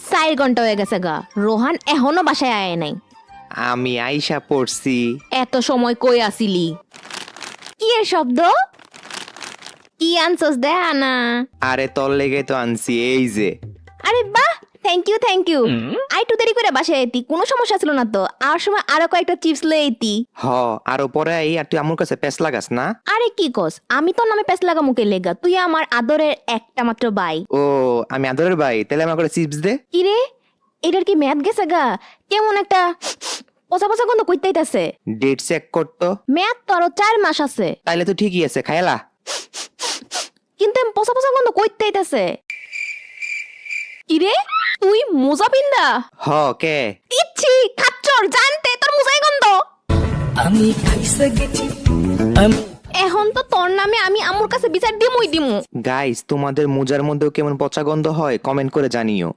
4 ঘন্টা হয়ে গেছে গা, রোহান এখনো বাসায় আয় নাই। আমি আইসা পড়ছি। এত সময় কই আসিলি? কি এর শব্দ? কি আনছস দে না? আরে তোর লেগে তো আনছি, এই যে। আরে বাহ, থ্যাংক ইউ। আই একটু দেরি করে বাসায় আইতি, কোনো সমস্যা ছিল না তো। আর সময় আরো কয়েকটা চিপস লয়ে আইতি। হ, আরো পরে এই আর তুই আমার কাছে পেস লাগাস না। আরে কি কস, আমি তোর নামে পেছ লাগা মুখে লেগা, তুই আমার আদরের একটা মাত্র ভাই। ও, আমি আদরের ভাই, তাহলে আমার করে চিপস দে। কি রে, এটার কি মেয়াদ গেছে গা? কেমন একটা পচা পচা গন্ধ কইতাইতাছে। ডেট চেক করতো। মেয়াদ তো আরো 4 মাস আছে। তাইলে তো ঠিকই আছে, খাইলা। কিন্তু পচা পচা গন্ধ কইতাইতাছে। কি রে, তুই মোজা পিন্দা? হ, কে? ইচ্ছি খাচ্চর, জানতে তোর মোজাই গন্ধ। আমি খাইসা গেছি এখন তো তোর নামে আমি আমুর কাছে বিচার দিমুই দিমু। গাইস, তোমাদের মোজার মধ্যেও কেমন পচা গন্ধ হয় কমেন্ট করে জানিও।